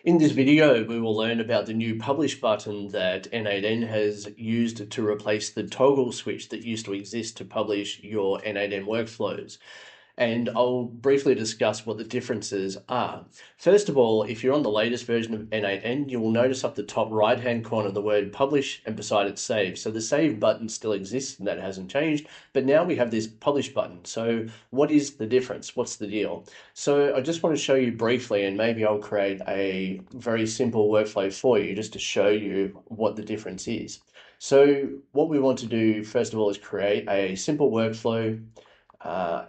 In this video, we will learn about the new publish button that n8n has used to replace the toggle switch that used to exist to publish your n8n workflows. And I'll briefly discuss what the differences are. First of all, if you're on the latest version of n8n, you will notice up the top right-hand corner the word publish and beside it save. So the save button still exists and that hasn't changed, but now we have this publish button. So what is the difference? What's the deal? So I just want to show you briefly, and maybe I'll create a very simple workflow for you just to show you what the difference is. So what we want to do, first of all, is create a simple workflow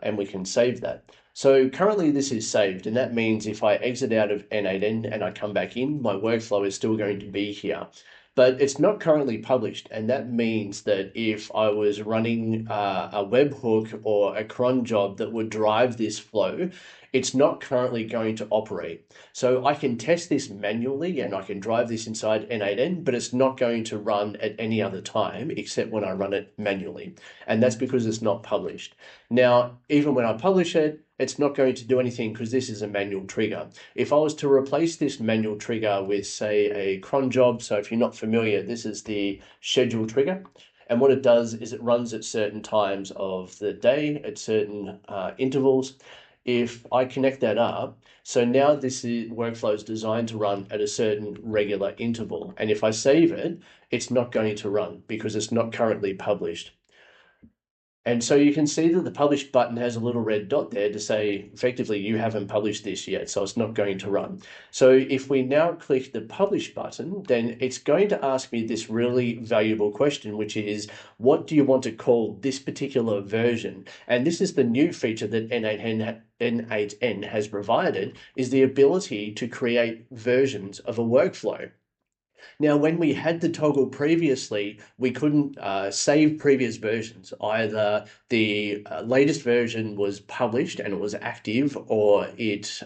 and we can save that. So currently this is saved, and that means if I exit out of n8n and I come back in, my workflow is still going to be here. But it's not currently published, and that means that if I was running a webhook or a cron job that would drive this flow, it's not currently going to operate. So I can test this manually and I can drive this inside n8n, but it's not going to run at any other time except when I run it manually. And that's because it's not published. Now, even when I publish it, it's not going to do anything because this is a manual trigger. If I was to replace this manual trigger with, say, a cron job, so if you're not familiar, this is the schedule trigger. And what it does is it runs at certain times of the day, at certain intervals. If I connect that up, so now this workflow is designed to run at a certain regular interval. And if I save it, it's not going to run because it's not currently published. And so you can see that the publish button has a little red dot there to say, effectively, you haven't published this yet, so it's not going to run. So if we now click the publish button, then it's going to ask me this really valuable question, which is, what do you want to call this particular version? And this is the new feature that n8n has provided, is the ability to create versions of a workflow. Now, when we had the toggle previously, we couldn't save previous versions. Either the latest version was published and it was active, or it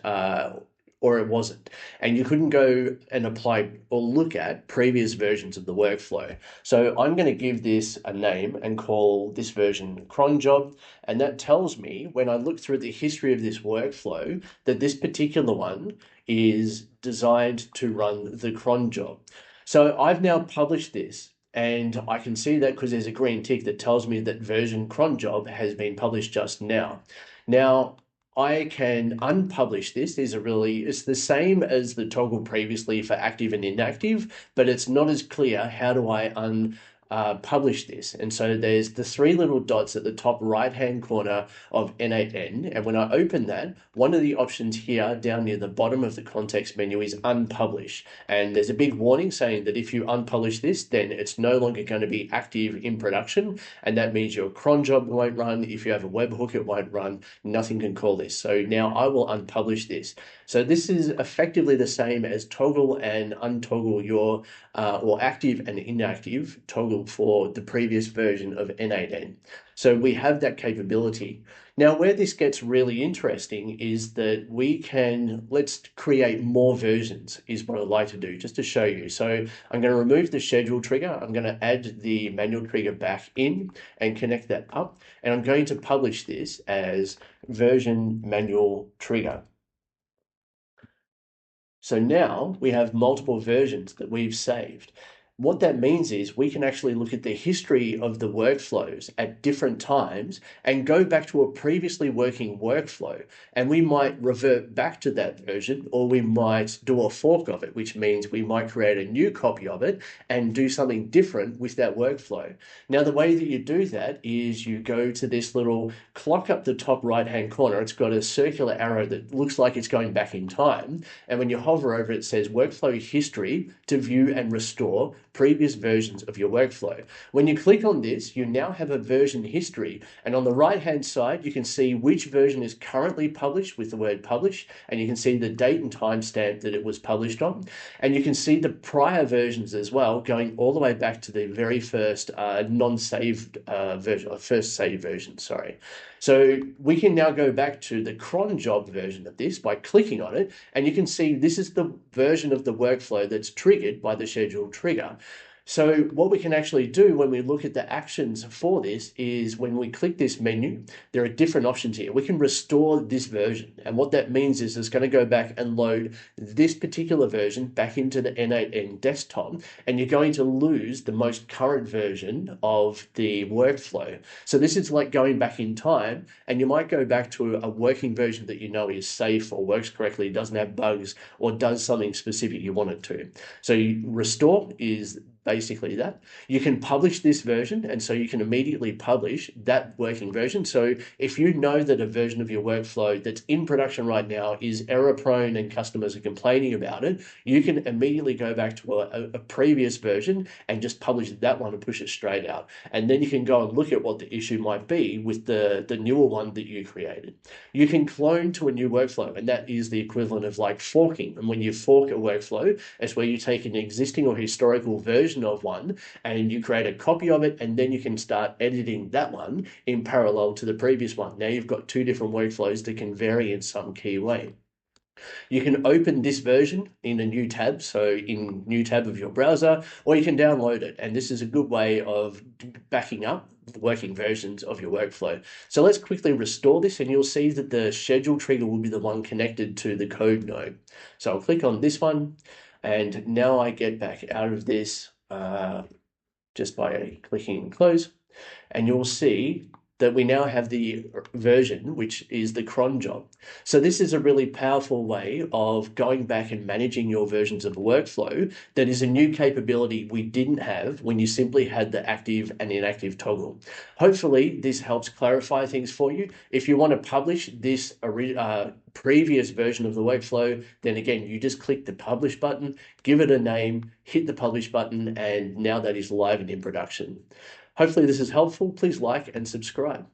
wasn't. And you couldn't go and apply or look at previous versions of the workflow. So I'm going to give this a name and call this version cron job. And that tells me, when I look through the history of this workflow, that this particular one is designed to run the cron job. So I've now published this, and I can see that because there's a green tick that tells me that version cron job has been published just now. Now, I can unpublish this. It's the same as the toggle previously for active and inactive, but it's not as clear. How do I publish this? And so there's the three little dots at the top right-hand corner of n8n. And when I open that, one of the options here down near the bottom of the context menu is unpublish. And there's a big warning saying that if you unpublish this, then it's no longer going to be active in production. And that means your cron job won't run. If you have a webhook, it won't run. Nothing can call this. So now I will unpublish this. So this is effectively the same as toggle and untoggle your or active and inactive toggle for the previous version of n8n. So we have that capability. Now, where this gets really interesting is that let's create more versions is what I'd like to do, just to show you. So I'm going to remove the schedule trigger. I'm going to add the manual trigger back in and connect that up. And I'm going to publish this as version manual trigger. So now we have multiple versions that we've saved. What that means is we can actually look at the history of the workflows at different times and go back to a previously working workflow. And we might revert back to that version, or we might do a fork of it, which means we might create a new copy of it and do something different with that workflow. Now, the way that you do that is you go to this little clock up the top right-hand corner. It's got a circular arrow that looks like it's going back in time. And when you hover over it, it says workflow history to view and restore previous versions of your workflow. When you click on this, you now have a version history, and on the right hand side you can see which version is currently published with the word publish, and you can see the date and timestamp that it was published on, and you can see the prior versions as well, going all the way back to the very first non-saved version, or first saved version, sorry. So we can now go back to the cron job version of this by clicking on it, and you can see this is the version of the workflow that's triggered by the schedule trigger. So what we can actually do when we look at the actions for this is when we click this menu, there are different options here. We can restore this version. And what that means is it's going to go back and load this particular version back into the n8n desktop, and you're going to lose the most current version of the workflow. So this is like going back in time, and you might go back to a working version that you know is safe or works correctly, doesn't have bugs, or does something specific you want it to. So restore is basically that. You can publish this version, and so you can immediately publish that working version. So if you know that a version of your workflow that's in production right now is error prone and customers are complaining about it, you can immediately go back to a previous version and just publish that one and push it straight out. And then you can go and look at what the issue might be with the newer one that you created. You can clone to a new workflow, and that is the equivalent of like forking. And when you fork a workflow, it's where you take an existing or historical version of one and you create a copy of it, and then you can start editing that one in parallel to the previous one. Now you've got two different workflows that can vary in some key way. You can open this version in a new tab, so in new tab of your browser, or you can download it. And this is a good way of backing up the working versions of your workflow. So let's quickly restore this, and you'll see that the schedule trigger will be the one connected to the code node. So I'll click on this one, and now I get back out of this just by clicking close, and you'll see that we now have the version, which is the cron job. So this is a really powerful way of going back and managing your versions of a workflow that is a new capability we didn't have when you simply had the active and inactive toggle. Hopefully this helps clarify things for you. If you want to publish this previous version of the workflow, then again, you just click the publish button, give it a name, hit the publish button, and now that is live and in production. Hopefully this is helpful. Please like and subscribe.